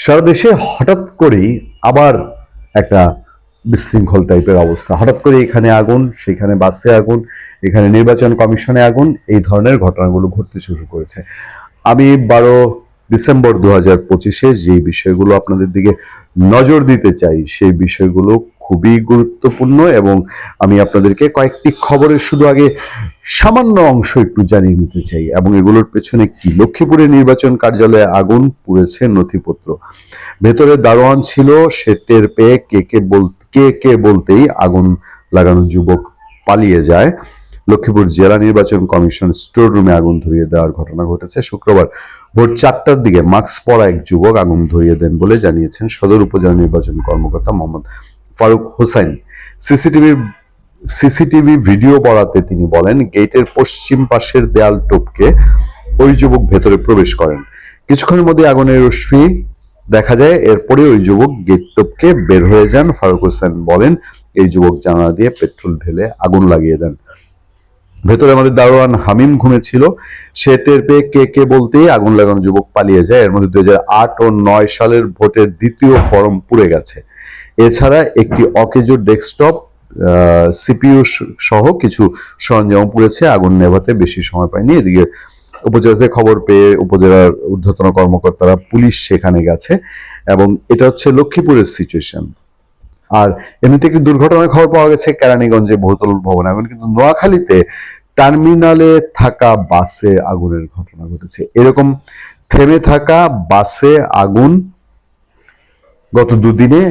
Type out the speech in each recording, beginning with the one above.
সারা দেশে হঠাৎ করেই আবার একটা বিশৃঙ্খল টাইপের অবস্থা। হঠাৎ করে এখানে আগুন, সেখানে বাসে আগুন, এখানে নির্বাচন কমিশনে আগুন, এই ধরনের ঘটনাগুলো ঘটতে শুরু করেছে। আমি 12 ডিসেম্বর 2025-এ যেই বিষয়গুলো আপনাদের দিকে নজর দিতে চাই, সেই বিষয়গুলো খুবই গুরুত্বপূর্ণ এবং আমি আপনাদেরকে কয়েকটি খবরের শুধু আগে সামান্য অংশ একটু জানিয়ে নিতে চাই। এবং এগুলোর পেছনে কি? লক্ষ্মীপুরে নির্বাচন কার্যালয়ে আগুন পুড়েছে নথিপত্র। ভেতরে দারোয়ান ছিল, সে টের পেয়ে কে কে বলতেই আগুন লাগানো যুবক পালিয়ে যায়। লক্ষ্মীপুর জেলা নির্বাচন কমিশন স্টোর রুমে আগুন ধরিয়ে দেওয়ার ঘটনা ঘটেছে। শুক্রবার ভোর 4টার দিকে মাস্ক পরা এক যুবক আগুন ধরিয়ে দেন বলে জানিয়েছেন সদর উপজেলা নির্বাচন কর্মকর্তা মোহাম্মদ ফারুক হোসাইন। সিসিটিভি ভিডিও বরাতে তিনি বলেন, গেটের পশ্চিম পাশের দেয়াল টপকে ওই যুবক ভেতরে প্রবেশ করেন। কিছুক্ষণের মধ্যে আগুনের রশ্মি দেখা যায়, এরপরে ওই যুবক গেট টপকে বের হয়ে যান। ফারুক হোসেন বলেন, এই যুবক জানালা দিয়ে পেট্রোল ঢেলে আগুন লাগিয়ে দেন। ভেতরে আমাদের দারোয়ান হামিম ঘুমেছিল, সে টের পেয়ে কে কে বলতেই আগুন লাগানো যুবক পালিয়ে যায়। এর মধ্যে 2008 ও 2009 সালের ভোটের দ্বিতীয় ফরম পুড়ে গেছে। এছাড়া একটি অকেজো ডেস্কটপ, সিপিইউ সহ কিছু সরঞ্জাম পুড়েছে। আগুন নেভাতে বেশি সময় পায়নি। এদিকে উপজেলাতে খবর পেয়ে উপজেলার ঊর্ধ্বতন কর্মকর্তারা, পুলিশ সেখানে গেছে এবং এটা হচ্ছে লক্ষ্মীপুরের সিচুয়েশন। আর এমনিতে একটি দুর্ঘটনার খবর পাওয়া গেছে কেরানীগঞ্জে বহুতল ভবন আগুন, কিন্তু নোয়াখালীতে টার্মিনালে থাকা বাসে আগুনের ঘটনা ঘটেছে। এরকম থেমে থাকা বাসে আগুন গত দুদিনে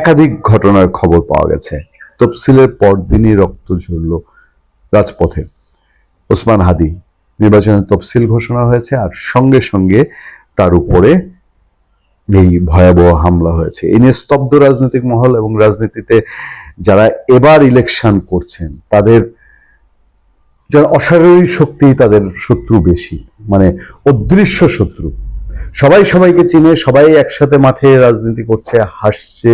একাধিক ঘটনার খবর পাওয়া গেছে। তফসিলের পরদিনই রক্ত ঝরল রাজপথে। ওসমান হাদি নির্বাচনের তফসিল ঘোষণা হয়েছে আর সঙ্গে সঙ্গে তার উপরে এই ভয়াবহ হামলা হয়েছে। এ নিয়ে স্তব্ধ রাজনৈতিক মহল এবং রাজনীতিতে যারা এবার ইলেকশন করছেন তাদের যারা অশারীরিক শক্তি, তাদের শত্রু বেশি, মানে অদৃশ্য শত্রু। সবাই সবাইকে চিনে, সবাই একসাথে মাঠে রাজনীতি করছে, হাসছে,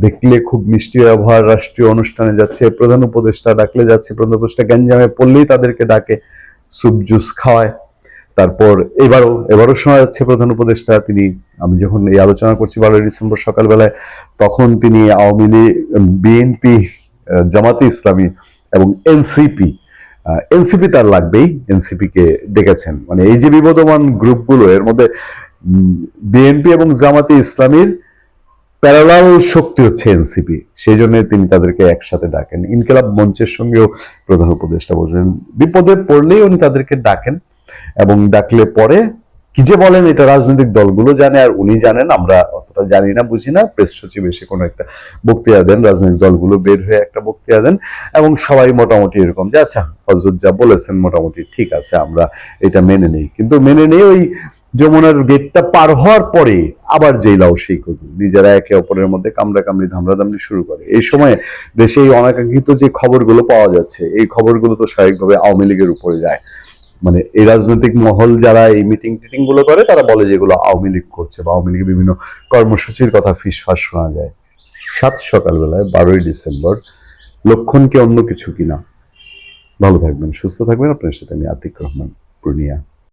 দেখলে খুব মিষ্টি ব্যবহার, রাষ্ট্রীয় অনুষ্ঠানে যাচ্ছে, প্রধান উপদেষ্টা ডাকলে যাচ্ছে, প্রধান উপদেষ্টা গ্যাঞ্জামে পড়লেই তাদেরকে ডাকে, স্যুপ জুস খাওয়ায়। তারপর এবারও শোনা যাচ্ছে প্রধান উপদেষ্টা তিনি, আমি যখন এই আলোচনা করছি 12 ডিসেম্বর সকালবেলায়, তখন তিনি আওয়ামী লীগ, বিএনপি, জামাতে ইসলামী এবং এনসিপি তার লাগবেই, এনসিপি কে ডেকেছেন। মানে এই যে বিবদমান গ্রুপগুলো, এর মধ্যে বিএনপি এবং জামাতে ইসলামীর প্যারালাল শক্তি হচ্ছে এনসিপি, সেই জন্য তিনি তাদেরকে একসাথে ডাকেন। ইনকিলাব মঞ্চের সঙ্গেও প্রধান উপদেষ্টা বলছেন, বিপদে পড়লেই উনি তাদেরকে ডাকেন এবং ডাকলে পরে কি যে বলেন এটা রাজনৈতিক দলগুলো জানে আর উনি জানেন, আমরা অতটা জানি না, বুঝি না। প্রেস সচিব এসে কোনো একটা বক্তৃতা দেন, রাজনৈতিক দলগুলো বের হয়ে একটা বক্তৃতা দেন এবং সবাই মোটামুটি এরকম যে আচ্ছা হযরত যা বলেছেন মোটামুটি ঠিক আছে, আমরা এটা মেনে নেই। কিন্তু মেনে নেই ওই যমুনার গেটটা পার হওয়ার পরে আবার যেই লাউ সেই কদু, নিজেরা একে অপরের মধ্যে কামড়াকামড়ি ধামড়াধামড়ি শুরু করে। এই সময় দেশে এই অনাকাঙ্ক্ষিত যে খবরগুলো পাওয়া যাচ্ছে, এই খবরগুলো তো স্বাভাবিকভাবে আওয়ামী লীগের উপরে যায়। মানে এই রাজনৈতিক মহল যারা এই মিটিং টিটিং গুলো করে, তারা বলে যেগুলো আওয়ামী লীগ করছে বা আওয়ামী লীগের বিভিন্ন কর্মসূচির কথা ফিসফাস শোনা যায়। সকালবেলায় 12 ডিসেম্বর, লক্ষণ কি অন্য কিছু কিনা? ভালো থাকবেন, সুস্থ থাকবেন। আপনার সাথে আমি আতিক রহমান, পূর্ণিয়া।